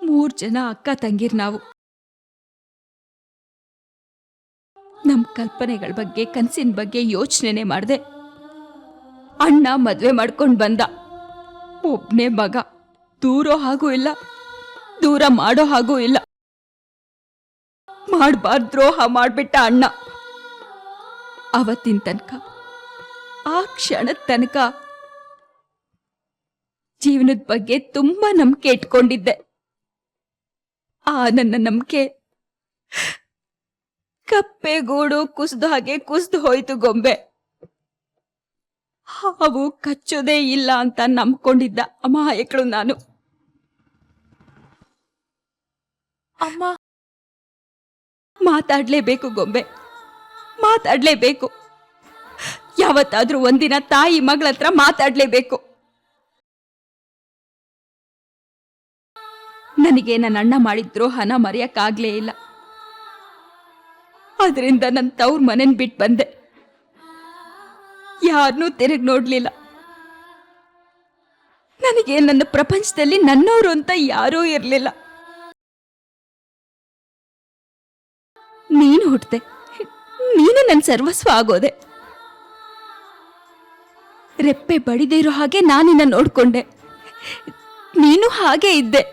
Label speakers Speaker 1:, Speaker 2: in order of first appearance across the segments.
Speaker 1: 3 ಜನ ಅಕ್ಕ ತಂಗಿರ್ ನಾವು. ನಮ್ ಕಲ್ಪನೆಗಳ ಬಗ್ಗೆ ಕನಸಿನ ಬಗ್ಗೆ ಯೋಚನೆ ಮಾಡ್ದೆ ಅಣ್ಣ ಮದ್ವೆ ಮಾಡ್ಕೊಂಡ್ ಬಂದ. ಒಬ್ನೇ ಮಗ, ದೂರೋ ಹಾಗೂ ಇಲ್ಲ, ದೂರ ಮಾಡೋ ಹಾಗೂ ಇಲ್ಲ. ಮಾಡ್ಬಾರ್ದು ದ್ರೋಹ ಮಾಡ್ಬಿಟ್ಟ ಅಣ್ಣ. ಅವತ್ತಿನ ತನಕ, ಆ ಕ್ಷಣದ ತನಕ ಜೀವನದ ಬಗ್ಗೆ ತುಂಬಾ ನಂಬಿಕೆ ಇಟ್ಕೊಂಡಿದ್ದೆ. ಆ ನನ್ನ ನಂಬಿಕೆ ಕಪ್ಪೆಗೂಡು ಕುಸ್ದು ಹಾಗೆ ಕುಸ್ದು ಹೋಯ್ತು ಗೊಂಬೆ. ಹಾವು ಕಚ್ಚೋದೇ ಇಲ್ಲ ಅಂತ ನಂಬ್ಕೊಂಡಿದ್ದ ಅಮಾಯಕಳು ನಾನು.
Speaker 2: ಅಮ್ಮ,
Speaker 1: ಮಾತಾಡ್ಲೇಬೇಕು ಗೊಂಬೆ, ಮಾತಾಡ್ಲೇಬೇಕು. ಯಾವತ್ತಾದ್ರೂ ಒಂದಿನ ತಾಯಿ ಮಗಳ ಹತ್ರ ಮಾತಾಡ್ಲೇಬೇಕು. ನನಗೆ ನನ್ನ ಅಣ್ಣ ಮಾಡಿದ ದ್ರೋಹನ ಮರೆಯಕ್ಕಾಗ್ಲೇ ಇಲ್ಲ. ಅದರಿಂದ ನನ್ನ ತವ್ರ ಮನೆನ್ ಬಿಟ್ಟು ಬಂದೆ. ಯಾರನ್ನೂ ತಿರುಗಿ ನೋಡ್ಲಿಲ್ಲ. ನನಗೆ ನನ್ನ ಪ್ರಪಂಚದಲ್ಲಿ ನನ್ನವರು ಅಂತ ಯಾರೂ ಇರಲಿಲ್ಲ. ನೀನು ಹುಟ್ಟದೆ, ನೀನು ನನ್ನ ಸರ್ವಸ್ವ ಆಗೋದೆ. ರೆಪ್ಪೆ ಬಡಿದೇ ಇರೋ ಹಾಗೆ ನಾನಿನ್ನ ನೋಡ್ಕೊಂಡೆ. ನೀನು ಹಾಗೆ ಇದ್ದೆ.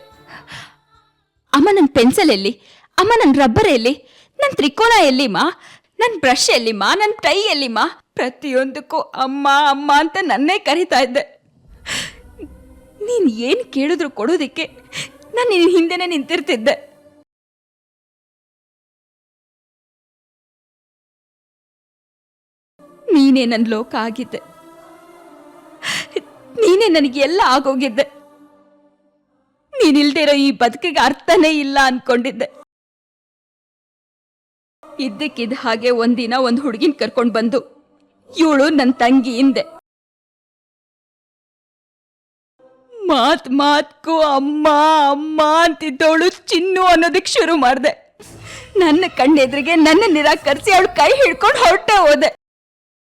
Speaker 1: ಅಮ್ಮ ನನ್ನ ಪೆನ್ಸಿಲ್ ಎಲ್ಲಿ, ಅಮ್ಮ ನನ್ನ ರಬ್ಬರ್ ಎಲ್ಲಿ, ನನ್ನ ತ್ರಿಕೋನ ಎಲ್ಲಿಮ್ಮ, ನನ್ನ ಬ್ರಷ್ ಎಲ್ಲಿಮ್ಮ, ನನ್ನ ಟೈ ಎಲ್ಲಿಮ್ಮ, ಪ್ರತಿಯೊಂದಕ್ಕೂ ಅಮ್ಮ ಅಮ್ಮ ಅಂತ ನನ್ನೇ ಕರೀತಾ ಇದ್ದೆ. ನೀನು ಏನು ಕೇಳಿದ್ರು ಕೊಡೋದಿಕ್ಕೆ ನಾನು ನಿನ್ನ ಹಿಂದೆನೇ ನಿಂತಿರ್ತಿದ್ದೆ. ನೀನೇ ನನ್ನ ಲೋಕ ಆಗಿದ್ದೆ. ನೀನೇ ನನಗೆ ಎಲ್ಲ ಆಗೋಗಿದ್ದೆ. ನೀನಿಲ್ದೇ ಇರೋ ಈ ಬದುಕಿಗೆ ಅರ್ಥನೇ ಇಲ್ಲ ಅನ್ಕೊಂಡಿದ್ದೆ. ಇದ್ದಕ್ಕಿದ್ದ ಹಾಗೆ ಒಂದಿನ ಒಂದು ಹುಡುಗಿನ ಕರ್ಕೊಂಡು ಬಂದು, ಇವಳು ನನ್ನ ತಂಗಿ ಹಿಂದೆ. ಮಾತ್ಗೂ ಅಮ್ಮ ಅಮ್ಮ ಅಂತಿದ್ದವಳು ಚಿನ್ನು ಅನ್ನೋದಕ್ಕೆ ಶುರು ಮಾಡ್ದೆ. ನನ್ನ ಕಣ್ಣೆದ್ರಿಗೆ ನನ್ನ ನಿರಾಕರಿಸಿ ಅವಳು ಕೈ ಹಿಡ್ಕೊಂಡು ಹೊರಟೆ ಹೋದೆ.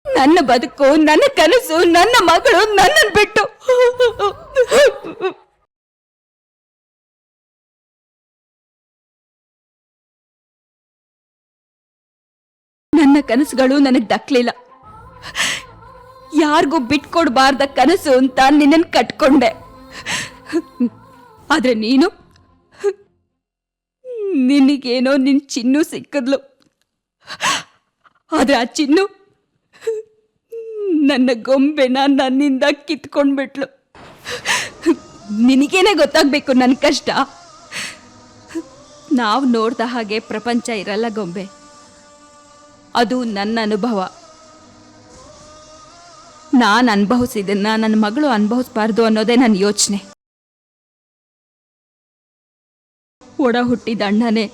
Speaker 1: ನನ್ನ ಬದುಕು, ನನ್ನ ಕನಸು, ನನ್ನ ಮಗಳು ನನ್ನನ್ನು ಬಿಟ್ಟು. ನನ್ನ ಕನಸುಗಳು ನನಗೆ ದಕ್ಕಲಿಲ್ಲ. ಯಾರಿಗೂ ಬಿಟ್ಕೊಡ್ಬಾರ್ದ ಕನಸು ಅಂತ ನಿನ್ನನ್ನು ಕಟ್ಕೊಂಡೆ. ಆದ್ರೆ ನೀನು, ನಿನಗೇನೋ ನಿನ್ ಚಿನ್ನು ಸಿಕ್ಕದ್ಲು. ಆದ್ರೆ ಆ ಚಿನ್ನು ನನ್ನ ಗೊಂಬೆನ ನನ್ನಿಂದ ಕಿತ್ಕೊಂಡ್ಬಿಟ್ಲು. ನಿನಗೇನೆ ಗೊತ್ತಾಗ್ಬೇಕು ನನ್ನ ಕಷ್ಟ. ನಾವು ನೋಡ್ದ ಹಾಗೆ ಪ್ರಪಂಚ ಇರಲ್ಲ ಗೊಂಬೆ. ಅದು ನನ್ನ ಅನುಭವ. ನಾನು ಅನುಭವಿಸಿದನ್ನ ನನ್ನ ಮಗಳು ಅನುಭವಿಸ್ಬಾರ್ದು ಅನ್ನೋದೇ ನನ್ನ ಯೋಚನೆ. ಒಡ ಹುಟ್ಟಿದ ಅಣ್ಣನೇ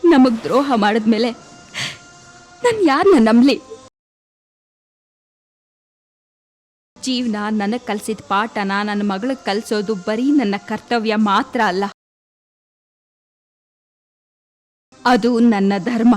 Speaker 1: ನಮಗ್ ದ್ರೋಹ ಮಾಡಿದ್ಮೇಲೆ ನಾನು ಯಾರನ್ನ ನಂಬಲಿ? ಜೀವನ ನನಗೆ ಕಲಿಸಿದ ಪಾಠನ ನನ್ನ ಮಗಳಿಗೆ ಕಲಿಸೋದು ಬರೀ ನನ್ನ ಕರ್ತವ್ಯ ಮಾತ್ರ ಅಲ್ಲ, ಅದು ನನ್ನ ಧರ್ಮ.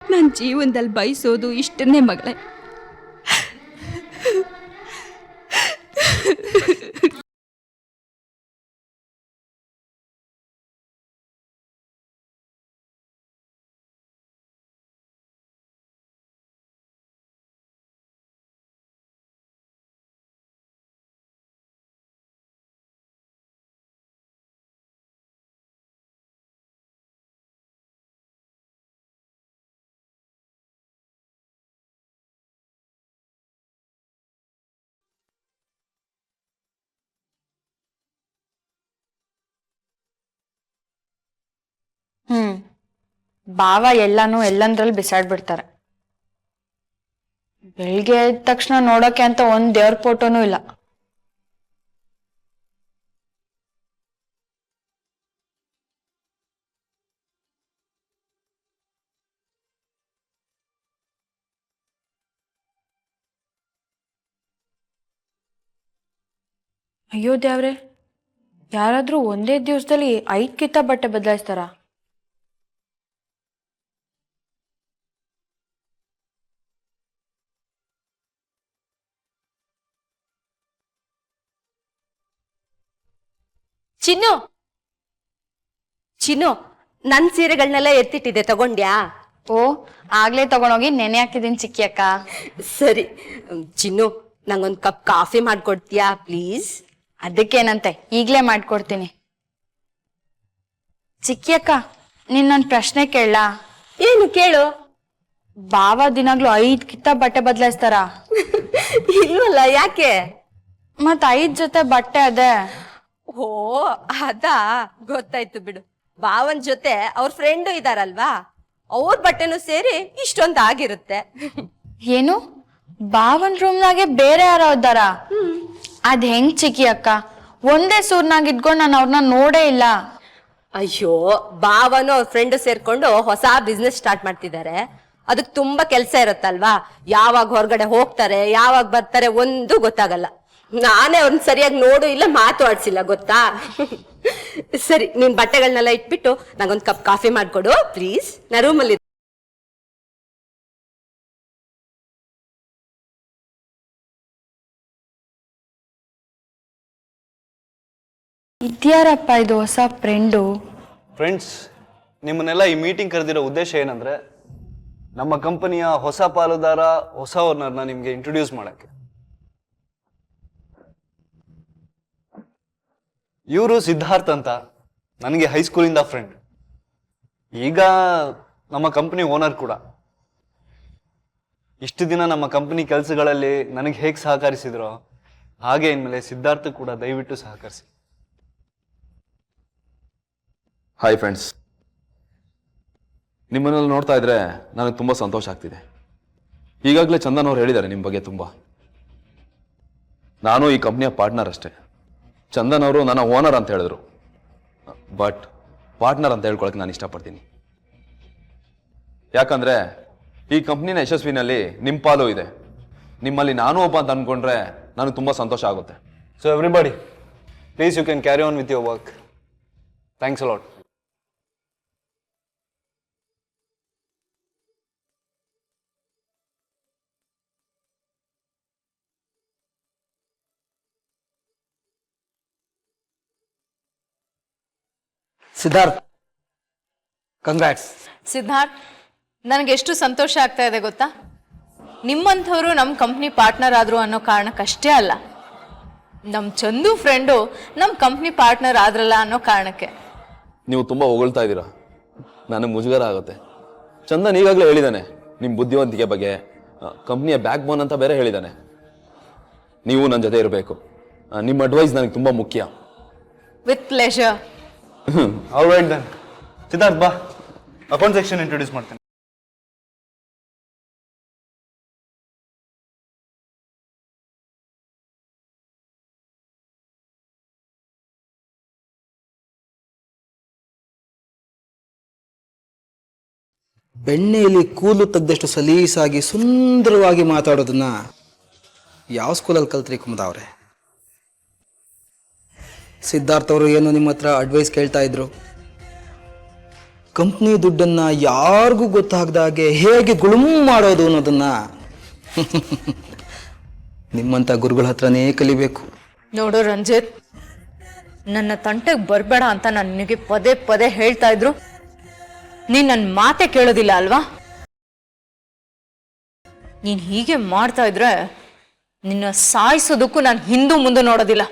Speaker 1: ನನ್ನ ಜೀವನದಲ್ಲಿ ಬಯಸೋದು ಇಷ್ಟನ್ನೇ ಮಗಳೇ.
Speaker 3: ಬಾವ ಎಲ್ಲಾನು ಎಲ್ಲಂದ್ರಲ್ಲಿ ಬಿಸಾಡ್ಬಿಡ್ತಾರೆ. ಬೆಳಿಗ್ಗೆ ಎದ್ದ ತಕ್ಷಣ ನೋಡೋಕೆ ಅಂತ ಒಂದ್ ದೇವ್ರ ಫೋಟೋನೂ ಇಲ್ಲ. ಅಯ್ಯೋ ದೇವ್ರೆ, ಯಾರಾದ್ರೂ ಒಂದೇ ದಿವಸದಲ್ಲಿ 5 ಕಿತ್ತ ಬಟ್ಟೆ ಬದಲಾಯಿಸ್ತಾರ?
Speaker 4: ಚಿನ್ನು ಚಿನ್ನು ನನ್ ಸೀರೆಗಳನ್ನೆಲ್ಲ ಎತ್ತಿಟ್ಟಿದೆ, ತಗೊಂಡ್ಯಾ?
Speaker 3: ಓ, ಆಗ್ಲೇ ತಗೊಂಡೋಗಿ ನೆನೆ ಹಾಕಿದೀನಿ ಚಿಕ್ಕಿ ಅಕ್ಕ.
Speaker 4: ಸರಿ ಚಿನ್ನು, ನಂಗೊಂದ್ ಕಪ್ ಕಾಫಿ ಮಾಡ್ಕೊಡ್ತೀಯಾ ಪ್ಲೀಸ್?
Speaker 3: ಅದಕ್ಕೇನಂತೆ, ಈಗ್ಲೇ ಮಾಡ್ಕೊಡ್ತೀನಿ. ಚಿಕ್ಕಿ ಅಕ್ಕ, ನಿನ್ನೊಂದ್ ಪ್ರಶ್ನೆ ಕೇಳಲಾ?
Speaker 4: ಏನು ಕೇಳು.
Speaker 3: ಬಾವ ದಿನಾಗ್ಲೂ 5 ಕಿತ್ತ ಬಟ್ಟೆ ಬದಲಾಯಿಸ್ತಾರ?
Speaker 4: ಇಲ್ವಲ್ಲ, ಯಾಕೆ?
Speaker 3: ಮತ್ 5 ಜೊತೆ ಬಟ್ಟೆ ಅದೇ.
Speaker 4: ಓ ಅದಾ, ಗೊತ್ತಾಯ್ತು ಬಿಡು. ಭಾವನ್ ಜೊತೆ ಅವ್ರ ಫ್ರೆಂಡು ಇದಾರಲ್ವಾ, ಅವ್ರ ಬಟ್ಟೆನೂ ಸೇರಿ ಇಷ್ಟೊಂದ್ ಆಗಿರುತ್ತೆ.
Speaker 3: ಏನು, ಬಾವನ್ ರೂಮ್ನಾಗೆ ಬೇರೆ ಯಾರೋ ಇದ್ದಾರ? ಅದ್ ಹೆಂಗ್ ಚಿಕ್ಕಿ ಅಕ್ಕ? ಒಂದೇ ಸೂರ್ನಾಗ ಇದ್ಕೊಂಡು ನಾನು ಅವ್ರನ್ನ ನೋಡೇ ಇಲ್ಲ.
Speaker 4: ಅಯ್ಯೋ, ಭಾವನು ಅವ್ರ ಫ್ರೆಂಡ್ ಸೇರ್ಕೊಂಡು ಹೊಸ ಬಿಸ್ನೆಸ್ ಸ್ಟಾರ್ಟ್ ಮಾಡ್ತಿದ್ದಾರೆ. ಅದಕ್ ತುಂಬಾ ಕೆಲ್ಸ ಇರುತ್ತಲ್ವಾ, ಯಾವಾಗ ಹೊರಗಡೆ ಹೋಗ್ತಾರೆ ಯಾವಾಗ ಬರ್ತಾರೆ ಒಂದು ಗೊತ್ತಾಗಲ್ಲ. ನಾನೇ ಅವ್ರನ್ನ ಸರಿಯಾಗಿ ನೋಡು ಇಲ್ಲ ಮಾತು ಆಡ್ಸಿಲ್ಲ, ಗೊತ್ತಾ? ಸರಿ, ನೀನ್ ಬಟ್ಟೆಗಳನ್ನೆಲ್ಲ ಇಟ್ಬಿಟ್ಟು ನಂಗೊಂದ್ ಕಪ್ ಕಾಫಿ ಮಾಡ್ಕೊಡು ಪ್ಲೀಸ್. ನಾ ರೂಮಲ್ಲಿ
Speaker 3: ಇದ್ಯಾರಪ್ಪ ಇದು ಹೊಸ ಫ್ರೆಂಡು?
Speaker 5: ಫ್ರೆಂಡ್ಸ್, ನಿಮ್ಮನ್ನೆಲ್ಲ ಈ ಮೀಟಿಂಗ್ ಕರೆದಿರೋ ಉದ್ದೇಶ ಏನಂದ್ರೆ, ನಮ್ಮ ಕಂಪನಿಯ ಹೊಸ ಪಾಲುದಾರ, ಹೊಸ ಓನರ್ನ ನಿಮ್ಗೆ ಇಂಟ್ರೊಡ್ಯೂಸ್ ಮಾಡಕ್ಕೆ. ಇವರು ಸಿದ್ಧಾರ್ಥ್ ಅಂತ, ನನಗೆ ಹೈಸ್ಕೂಲಿಂದ ಫ್ರೆಂಡ್, ಈಗ ನಮ್ಮ ಕಂಪನಿ ಓನರ್ ಕೂಡ. ಇಷ್ಟು ದಿನ ನಮ್ಮ ಕಂಪನಿ ಕೆಲಸಗಳಲ್ಲಿ ನನಗೆ ಹೇಗೆ ಸಹಕರಿಸಿದ್ರೋ ಹಾಗೆ ಇನ್ಮೇಲೆ ಸಿದ್ಧಾರ್ಥ ಕೂಡ ದಯವಿಟ್ಟು ಸಹಕರಿಸಿ.
Speaker 6: ಹಾಯ್ ಫ್ರೆಂಡ್ಸ್, ನಿಮ್ಮನ್ನೆಲ್ಲ ನೋಡ್ತಾ ಇದ್ರೆ ನನಗೆ ತುಂಬ ಸಂತೋಷ ಆಗ್ತಿದೆ. ಈಗಾಗಲೇ ಚಂದನ್ ಅವ್ರು ಹೇಳಿದ್ದಾರೆ ನಿಮ್ಮ ಬಗ್ಗೆ ತುಂಬ. ನಾನು ಈ ಕಂಪ್ನಿಯ ಪಾರ್ಟ್ನರ್ ಅಷ್ಟೇ. ಚಂದನ್ ಅವರು ನನ್ನ ಓನರ್ ಅಂತ ಹೇಳಿದ್ರು, ಬಟ್ ಪಾರ್ಟ್ನರ್ ಅಂತ ಹೇಳ್ಕೊಳಕ್ಕೆ ನಾನು ಇಷ್ಟಪಡ್ತೀನಿ. ಯಾಕಂದರೆ ಈ ಕಂಪ್ನಿನ ಯಶಸ್ವಿನಲ್ಲಿ ನಿಮ್ಮ ಪಾಲು ಇದೆ. ನಿಮ್ಮಲ್ಲಿ ನಾನು ಒಬ್ಬ ಅಂತ ಅಂದ್ಕೊಂಡ್ರೆ ನನಗೆ ತುಂಬ ಸಂತೋಷ ಆಗುತ್ತೆ.
Speaker 5: So everybody, please you can carry on with your work. Thanks a lot.
Speaker 7: Siddharth, congrats.
Speaker 2: Siddharth, ನನಗೆ ಎಷ್ಟು ಸಂತೋಷ ಆಗ್ತಾ ಇದೆ ಗೊತ್ತಾ? ನಿಮ್ಮಂಥವ್ರು ನಮ್ಮ ಕಂಪ್ನಿ ಪಾರ್ಟ್ನರ್ ಆದ್ರು ಅನ್ನೋ ಕಾರಣಕ್ಕಷ್ಟೇ ಅಲ್ಲ, ನಮ್ಮ ಚಂದು ಫ್ರೆಂಡು ನಮ್ಮ ಕಂಪ್ನಿ ಪಾರ್ಟ್ನರ್ ಆದ್ರಲ್ಲ ಅನ್ನೋ ಕಾರಣಕ್ಕೆ.
Speaker 6: ನೀವು ತುಂಬ ಹೊಗಳ್ತಾ ಇದ್ದೀರಾ, ನನಗೆ ಮುಜುಗರ ಆಗುತ್ತೆ. ಚಂದನ್ ಈಗಾಗಲೇ ಹೇಳಿದ್ದಾನೆ ನಿಮ್ಮ ಬುದ್ಧಿವಂತಿಕೆ ಬಗ್ಗೆ, ಕಂಪ್ನಿಯ ಬ್ಯಾಕ್ ಬೋನ್ ಅಂತ ಬೇರೆ ಹೇಳಿದ್ದಾನೆ. ನೀವು ನನ್ನ ಜೊತೆ ಇರಬೇಕು, ನಿಮ್ಮ ಅಡ್ವೈಸ್ ನನಗೆ ತುಂಬ ಮುಖ್ಯ.
Speaker 2: With pleasure.
Speaker 5: All right then. Siddharth ಬಾ, ಅಕೌಂಟ್ ಸೆಕ್ಷನ್ ಇಂಟ್ರೊಡ್ಯೂಸ್ ಮಾಡ್ತೇನೆ.
Speaker 7: ಬೆಣ್ಣೆಯಲ್ಲಿ ಕೂಲು ತೆಗ್ದಷ್ಟು ಸಲೀಸಾಗಿ ಸುಂದರವಾಗಿ ಮಾತಾಡೋದನ್ನ ಯಾವ ಸ್ಕೂಲಲ್ಲಿ ಕಲ್ತ್ರಿ ಕುಮದವ್ರೆ? ಸಿದ್ಧಾರ್ಥ್ ಅವರು ಏನು ನಿಮ್ಮ ಹತ್ರ ಅಡ್ವೈಸ್ ಕೇಳ್ತಾ ಇದ್ರು? ಕಂಪ್ನಿ ದುಡ್ಡನ್ನ ಯಾರಿಗೂ ಗೊತ್ತಾಗದಾಗೆ ಹೇಗೆ ಗುಳುಂ ಮಾಡೋದು ಅನ್ನೋದನ್ನ ನಿಮ್ಮಂಥ ಗುರುಗಳ ಹತ್ರನೇ ಕಲಿಬೇಕು.
Speaker 2: ನೋಡು ರಂಜಿತ್, ನನ್ನ ತಂಟೆಗೆ ಬರಬೇಡ ಅಂತ ನನಗೆ ಪದೇ ಪದೇ ಹೇಳ್ತಾ ಇದ್ರು. ನೀನ್ ನನ್ನ ಮಾತೆ ಕೇಳೋದಿಲ್ಲ ಅಲ್ವಾ? ನೀನ್ ಹೀಗೆ ಮಾಡ್ತಾ ಇದ್ರೆ ನಿನ್ನ ಸಾಯಿಸೋದಕ್ಕೂ ನಾನು ಹಿಂದೂ ಮುಂದೆ ನೋಡೋದಿಲ್ಲ.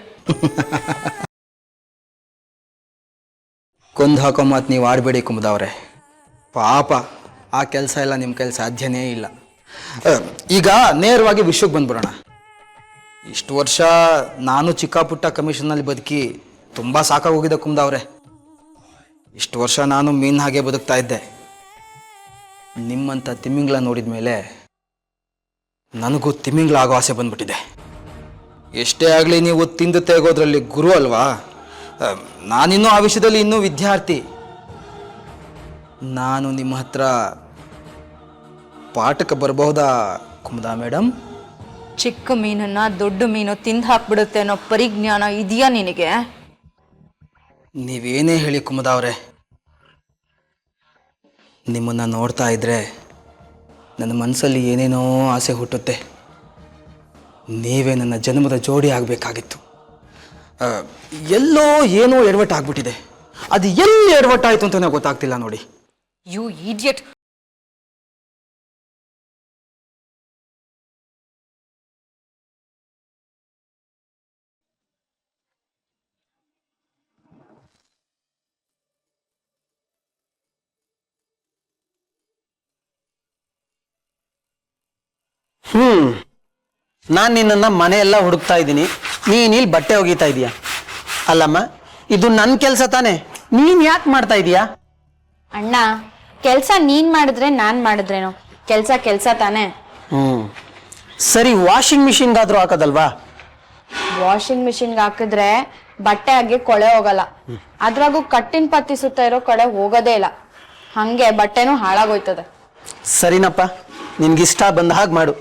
Speaker 7: ಕೊಂದು ಹಾಕೋ ಮಾತು ನೀವು ಆಡಬೇಡಿ ಕುಮದವ್ರೆ. ಪಾಪ ಆ ಕೆಲಸ ಎಲ್ಲ ನಿಮ್ಮ ಕೈಲಿ ಸಾಧ್ಯನೇ ಇಲ್ಲ. ಈಗ ನೇರವಾಗಿ ವಿಷಯಕ್ಕೆ ಬಂದ್ಬಿಡೋಣ. ಇಷ್ಟು ವರ್ಷ ನಾನು ಚಿಕ್ಕ ಪುಟ್ಟ ಕಮಿಷನ್ನಲ್ಲಿ ಬದುಕಿ ತುಂಬ ಸಾಕಾಗೋಗಿದೆ ಕುಮದವ್ರೆ. ಇಷ್ಟು ವರ್ಷ ನಾನು ಮೀನು ಹಾಗೆ ಬದುಕ್ತಾ ಇದ್ದೆ. ನಿಮ್ಮಂಥ ತಿಮಿಂಗ್ಲ ನೋಡಿದ ಮೇಲೆ ನನಗೂ ತಿಮಿಂಗ್ಲ ಆಗೋ ಆಸೆ ಬಂದ್ಬಿಟ್ಟಿದೆ. ಎಷ್ಟೇ ಆಗಲಿ ನೀವು ತಿಂದು ತೆಗೋದ್ರಲ್ಲಿ ಗುರು ಅಲ್ವಾ? ನಾನಿನ್ನೂ ಆ ವಿಷಯದಲ್ಲಿ ಇನ್ನೂ ವಿದ್ಯಾರ್ಥಿ. ನಾನು ನಿಮ್ಮ ಹತ್ರ ಪಾಠಕ್ಕೆ ಬರಬಹುದಾ ಕುಮುದಾ ಮೇಡಮ್?
Speaker 2: ಚಿಕ್ಕ ಮೀನನ್ನ ದೊಡ್ಡ ಮೀನು ತಿಂದು ಹಾಕ್ಬಿಡುತ್ತೆ ಅನ್ನೋ ಪರಿಜ್ಞಾನ ಇದೆಯಾ ನಿನಗೆ?
Speaker 7: ನೀವೇನೇ ಹೇಳಿ ಕುಮುದಾ ಅವರೇ, ನಿಮ್ಮನ್ನು ನೋಡ್ತಾ ಇದ್ರೆ ನನ್ನ ಮನಸ್ಸಲ್ಲಿ ಏನೇನೋ ಆಸೆ ಹುಟ್ಟುತ್ತೆ. ನೀವೇ ನನ್ನ ಜನ್ಮದ ಜೋಡಿ ಆಗಬೇಕಾಗಿತ್ತು. ಎಲ್ಲೋ ಏನೋ ಎಡವಟ್ಟು ಆಗ್ಬಿಟ್ಟಿದೆ. ಅದು ಎಲ್ಲಿ ಎಡವಟ್ಟಾಯಿತು ಅಂತ ನನಗೆ ಗೊತ್ತಾಗ್ತಿಲ್ಲ ನೋಡಿ.
Speaker 2: You idiot.
Speaker 8: ನಾನು ನಿನ್ನನ್ನು ಮನೆಯೆಲ್ಲ ಹುಡುಕ್ತಾ ಇದ್ದೀನಿ, ನೀನು ಇಲ್ಲಿ ಬಟ್ಟೆ ಒಗಿತಾ ಇದೀಯಾ. ಅಲ್ಲಮ್ಮ, ಇದು ನನ್ನ ಕೆಲಸ ತಾನೇ, ನೀನು ಯಾಕೆ ಮಾಡ್ತಾ ಇದೀಯಾ?
Speaker 3: ಅಣ್ಣ, ಕೆಲ್ಸ ನೀನ್ ಮಾಡಿದ್ರೆ ನಾನ್ ಮಾಡಿದ್ರೇನು? ಕೆಲ್ಸ ತಾನೇ.
Speaker 8: ಸರಿ, ವಾಷಿಂಗ್ ಮಿಷಿನ್ಗಾದ್ರೂ ಹಾಕೋದಲ್ವಾ?
Speaker 3: ವಾಷಿಂಗ್ ಮಿಷಿನ್ಗೆ ಹಾಕಿದ್ರೆ ಬಟ್ಟೆ ಆಗಿ ಕೊಳೆ ಹೋಗಲ್ಲ. ಅದ್ರಾಗೂ ಕಟ್ಟಿನ ಪತ್ತಿ ಸುತ್ತ ಇರೋ ಕಡೆ ಹೋಗೋದೇ ಇಲ್ಲ. ಹಂಗೆ ಬಟ್ಟೆನೂ ಹಾಳಾಗೋಯ್ತದೆ.
Speaker 8: ಸರಿನಪ್ಪ, ನಿನ್ಗಿಷ್ಟ ಬಂದ ಹಾಗೆ ಮಾಡು.